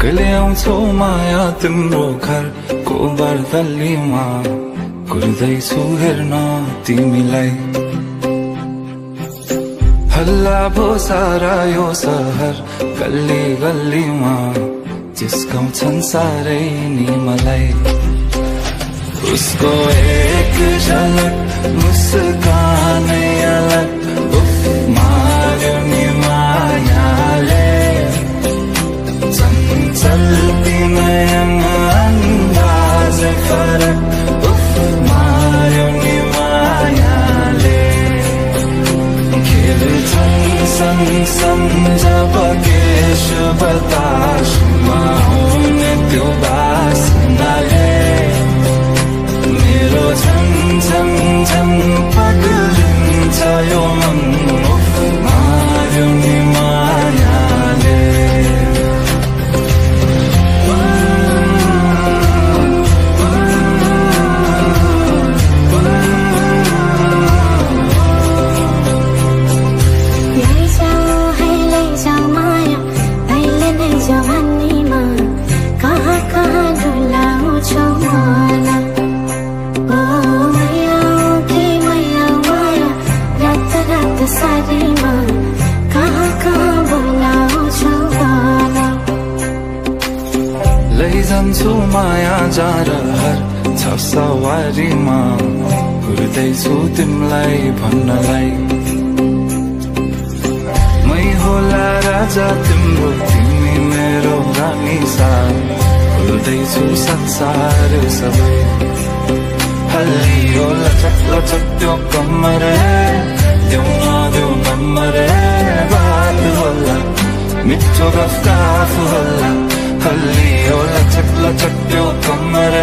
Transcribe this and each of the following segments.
कहिले आउँछौ माया तिम्रो घरको बर्दलीमा कुर्दैछु हेर्न तिमीलाई हल्ला भो सारा यो सहर गल्ली गल्लीमा जिस्काउँछन् सारै नि मलाई उसको एक झलक मुस्कानै अलग उफ मार्यो नि मायाले चल्ती नयन अंदाज फरक उफ मार्यो नि मायाले खेल्छन् सँगसँग जब केश बतासमा हुने त्यो बासनाले मेरो झन् झन् झन् पग्लिन्छ यो मन उफ मार्यो नि मायाले लैजान्छु माया जारहर छ सवारीमा कुर्दैछु तिमीलाई भन्नलाई मै होला राजा तिम्रो तिमी मेरो रानी साथ कुर्दैछु संसार सबै हल्लियो लचक लचक त्यो कम्मर देऊ नदेऊ नम्बर बात होला मिठो गफ होला हल्लियो लचक लचक त्यो कम्मर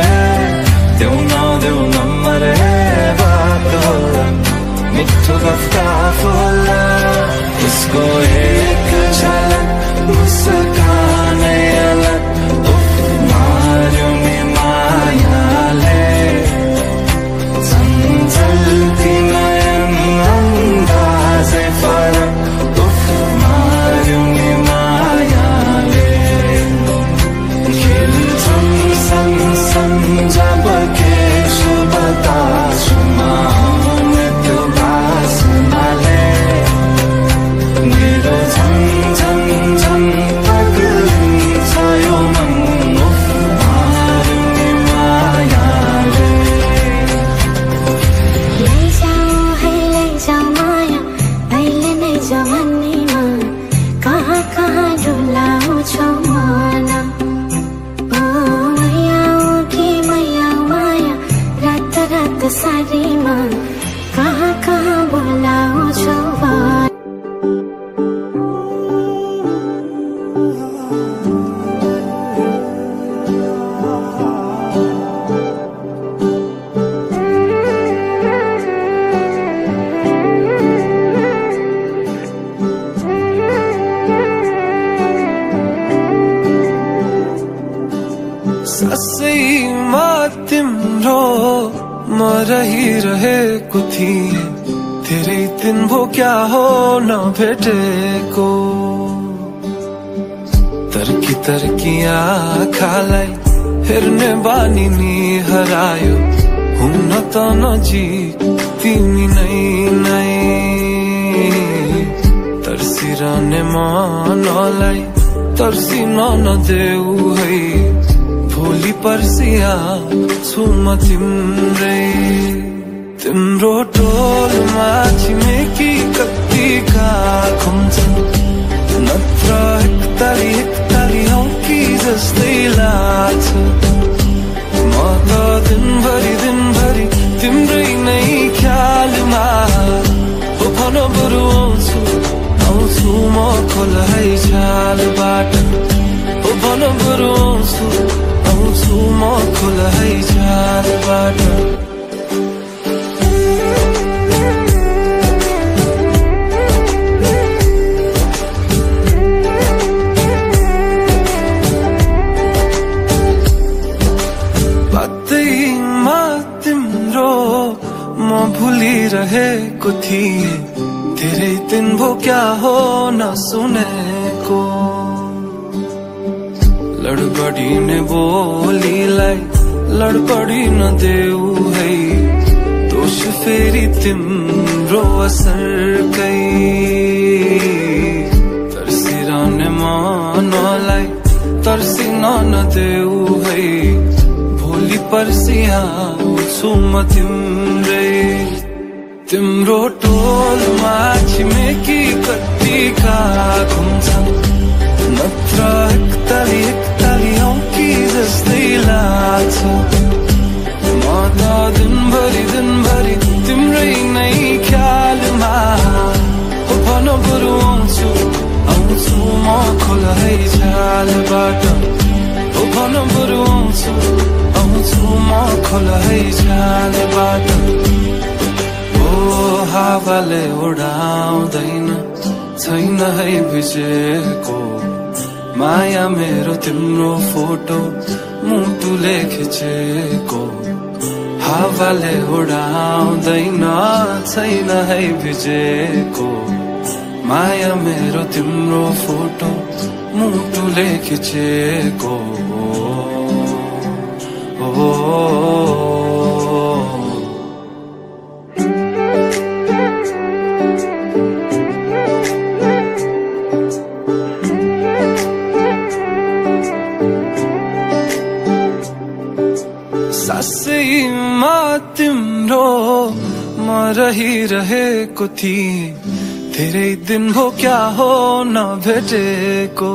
देऊ नदेऊ नम्बर बात होला मिठो गफ होला उसको एक झलक मुस्कानै अलग उफ मार्यो नि मायाले चल्ती नयन अंदाजै फरक उफ मार्यो नि मायाले खेल्छन् सँगसँग जब केश बतासमा हुने त्यो बासनाले मेरो झन् झन् झन् पग्लिन्छ यो मन उफ मार्यो नि मायाले लैजाऊ माया अहिले नै जवानीमा कहाँ कहाँ डुलाउँछौ मन रात सारीमा कहाँ कहाँ बोलाउँछौ ससैमा तिम्रो म रहिरहेको थिएँ धेरै दिन भो क्या हो नभेटेको तर्की तर्की आँखालाई हेर्ने बानी नि हरायो हुन त नजिक तिमी नै तर्सिरहने मनलाई तर्सिन नदेऊ है भोलि पर्सिया छु म तिम्रै तिम्रो टोलमा छिमेकी कतिका खुम्छन् नत्र एकताली हौ कि जस्तै लाग्छ म त दिनभरि तिम्रै नै ख्यालमा भन बरु आउँछु म खोला है छालबाट भन बरु आउँछु म खोला है छालबाट बातैमा तिम्रो म भुलिरहेको थिएँ धेरै दिन भो क्या हो नसुनेको लडबडी ने बोलीलाई लडबडी न देऊ है दोष फेरि तिम्रो असरकै तर्सिरहने मनलाई तर्सिन नदेऊ है भोलि पर्सि आउँछु म तिम्रै तिम्रो टोलमा छिमेकी कतिका घुम्छन् नत्र एकताली औँकी जस्तै लाग्छ म त दिनभरि तिम्रै नै ख्यालमा भन बरु आउँछु म खोला है छालबाट भन बरु आउँछु म खोला है छालबाट हावाले उडाउँदैन छैन है भिजेको माया मेरो तिम्रो फोटो मुटुले खिचेको हावाले उडाउँदैन छैन है भिजेको माया मेरो तिम्रो फोटो मुटुले खिचेको सासैमा तिम्रो म रहिरहेको थिएँ धेरै दिन हो क्या हो नभेटेको